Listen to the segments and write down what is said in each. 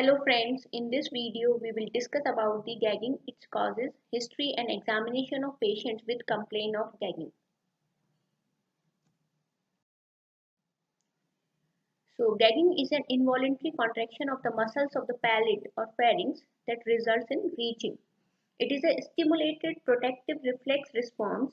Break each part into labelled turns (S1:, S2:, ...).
S1: Hello friends, in this video we will discuss about the gagging, its causes, history and examination of patients with complaint of gagging. So gagging is an involuntary contraction of the muscles of the palate or pharynx that results in retching. It is a stimulated protective reflex response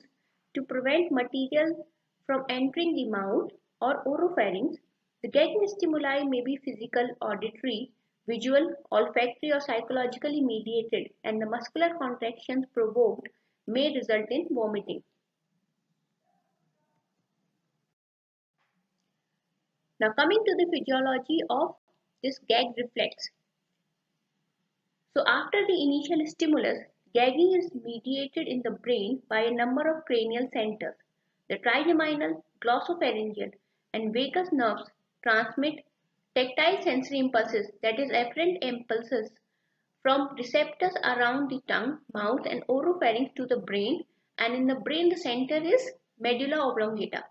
S1: to prevent material from entering the mouth or oropharynx. The gagging stimuli may be physical, auditory, visual, olfactory, or psychologically mediated, and the muscular contractions provoked may result in vomiting. Now, coming to the physiology of this gag reflex. So, after the initial stimulus, gagging is mediated in the brain by a number of cranial centers. The trigeminal, glossopharyngeal, and vagus nerves transmit tactile sensory impulses, that is, afferent impulses, from receptors around the tongue, mouth, and oropharynx to the brain, and in the brain, the center is medulla oblongata.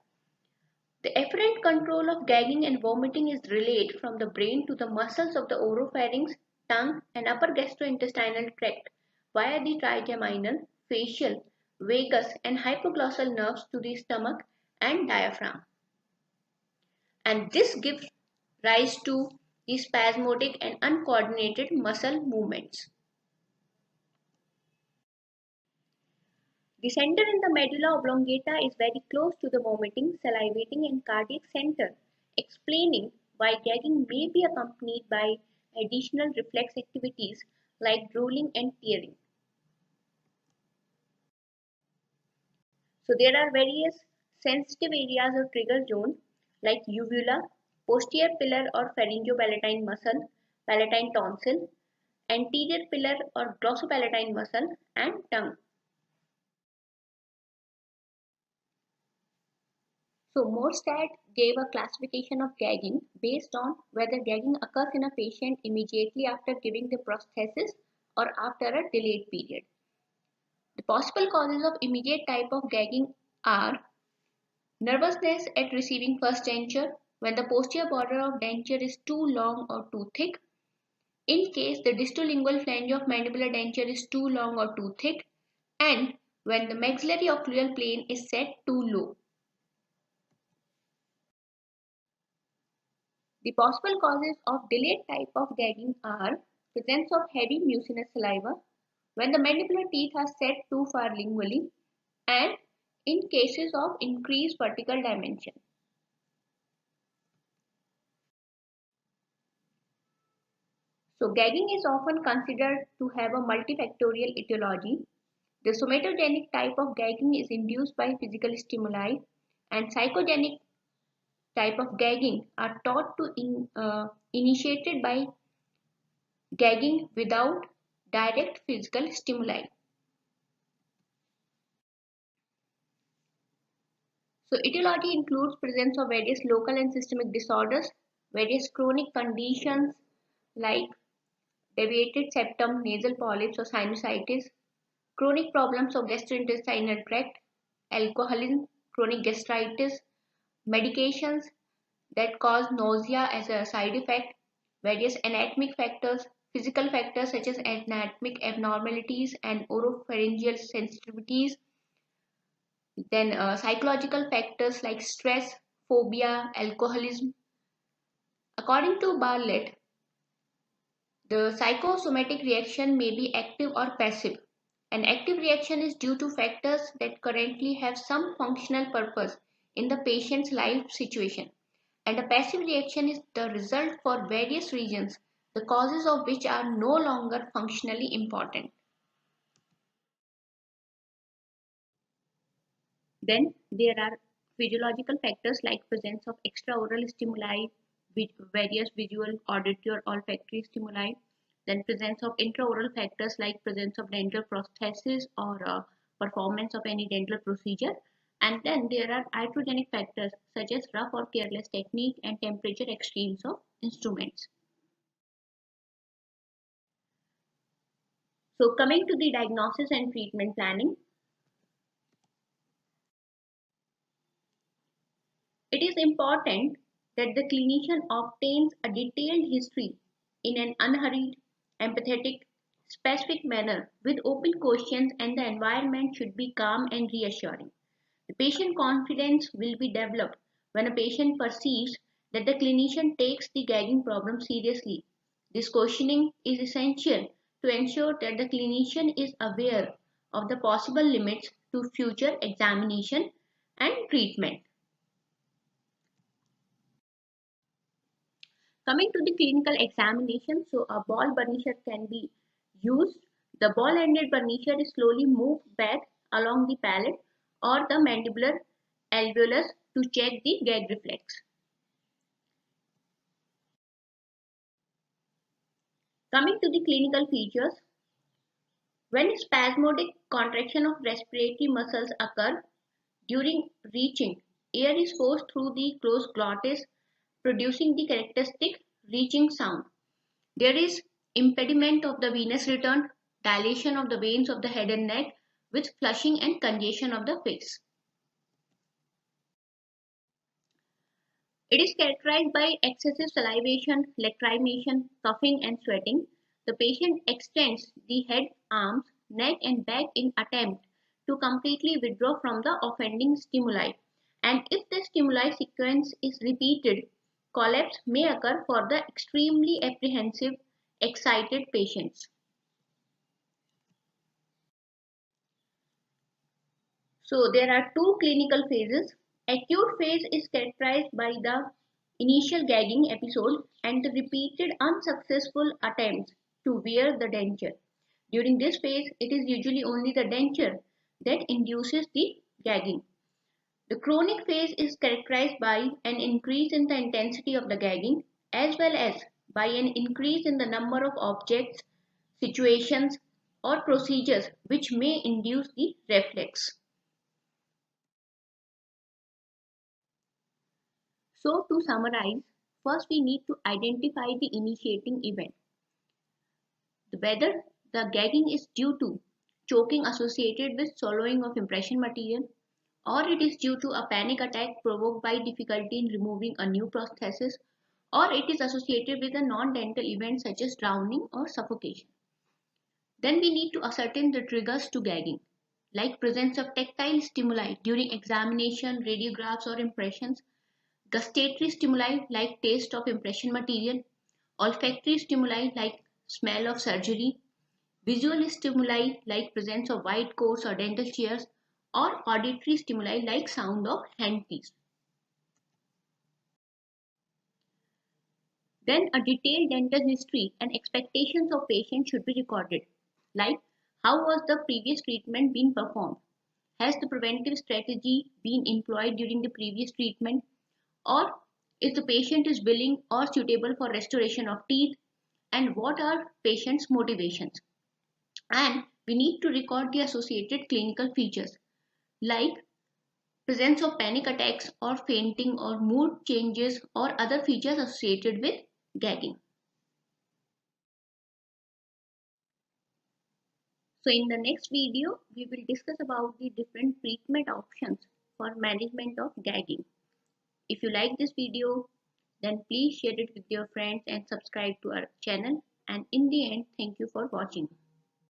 S1: The afferent control of gagging and vomiting is relayed from the brain to the muscles of the oropharynx, tongue, and upper gastrointestinal tract via the trigeminal, facial, vagus, and hypoglossal nerves to the stomach and diaphragm. And this gives rise to the spasmodic and uncoordinated muscle movements. The center in the medulla oblongata is very close to the vomiting, salivating, and cardiac center, explaining why gagging may be accompanied by additional reflex activities like drooling and tearing. So there are various sensitive areas or trigger zones like uvula, posterior pillar or pharyngopalatine muscle, palatine tonsil, anterior pillar or glossopalatine muscle, and tongue. So Morstad gave a classification of gagging based on whether gagging occurs in a patient immediately after giving the prosthesis or after a delayed period. The possible causes of immediate type of gagging are nervousness at receiving first denture, when the posterior border of denture is too long or too thick, in case the distolingual flange of mandibular denture is too long or too thick, and when the maxillary occlusal plane is set too low. The possible causes of delayed type of gagging are presence of heavy mucinous saliva, when the mandibular teeth are set too far lingually, and in cases of increased vertical dimension. So gagging is often considered to have a multifactorial etiology. The somatogenic type of gagging is induced by physical stimuli, and psychogenic type of gagging are taught to initiated by gagging without direct physical stimuli. So etiology includes presence of various local and systemic disorders, various chronic conditions like deviated septum, nasal polyps or sinusitis, chronic problems of gastrointestinal tract, alcoholism, chronic gastritis, medications that cause nausea as a side effect, various anatomic factors, physical factors such as anatomic abnormalities and oropharyngeal sensitivities, then psychological factors like stress, phobia, alcoholism. According to Bartlett, the psychosomatic reaction may be active or passive. An active reaction is due to factors that currently have some functional purpose in the patient's life situation, and a passive reaction is the result for various reasons, the causes of which are no longer functionally important. Then there are physiological factors like presence of extraoral stimuli, various visual, auditory, or olfactory stimuli. Then presence of intraoral factors like presence of dental prosthesis or performance of any dental procedure. And then there are iatrogenic factors such as rough or careless technique and temperature extremes of instruments. So coming to the diagnosis and treatment planning, it is important that the clinician obtains a detailed history in an unhurried, empathetic, specific manner with open questions, and the environment should be calm and reassuring. The patient confidence will be developed when a patient perceives that the clinician takes the gagging problem seriously. This questioning is essential to ensure that the clinician is aware of the possible limits to future examination and treatment. Coming to the clinical examination, so a ball burnisher can be used. The ball-ended burnisher is slowly moved back along the palate or the mandibular alveolus to check the gag reflex. Coming to the clinical features, when spasmodic contraction of respiratory muscles occur during reaching, air is forced through the closed glottis, producing the characteristic reaching sound. There is impediment of the venous return, dilation of the veins of the head and neck, with flushing and congestion of the face. It is characterized by excessive salivation, lacrimation, coughing, and sweating. The patient extends the head, arms, neck, and back in attempt to completely withdraw from the offending stimuli. And if the stimuli sequence is repeated, collapse may occur for the extremely apprehensive, excited patients. So there are two clinical phases. Acute phase is characterized by the initial gagging episode and the repeated unsuccessful attempts to wear the denture. During this phase, it is usually only the denture that induces the gagging. The chronic phase is characterized by an increase in the intensity of the gagging as well as by an increase in the number of objects, situations, or procedures which may induce the reflex. So to summarize, first we need to identify the initiating event. Whether the gagging is due to choking associated with swallowing of impression material, or it is due to a panic attack provoked by difficulty in removing a new prosthesis, or it is associated with a non-dental event such as drowning or suffocation. Then we need to ascertain the triggers to gagging, like presence of tactile stimuli during examination, radiographs or impressions, gustatory stimuli like taste of impression material, olfactory stimuli like smell of surgery, visual stimuli like presence of white coats or dental chairs, or auditory stimuli like sound of handpiece. Then a detailed dental history and expectations of patients should be recorded, like how was the previous treatment being performed? Has the preventive strategy been employed during the previous treatment? Or if the patient is willing or suitable for restoration of teeth, and what are patient's motivations. And we need to record the associated clinical features like presence of panic attacks or fainting or mood changes or other features associated with gagging. So in the next video, we will discuss about the different treatment options for management of gagging. If you like this video, then please share it with your friends and subscribe to our channel. And in the end, thank you for watching.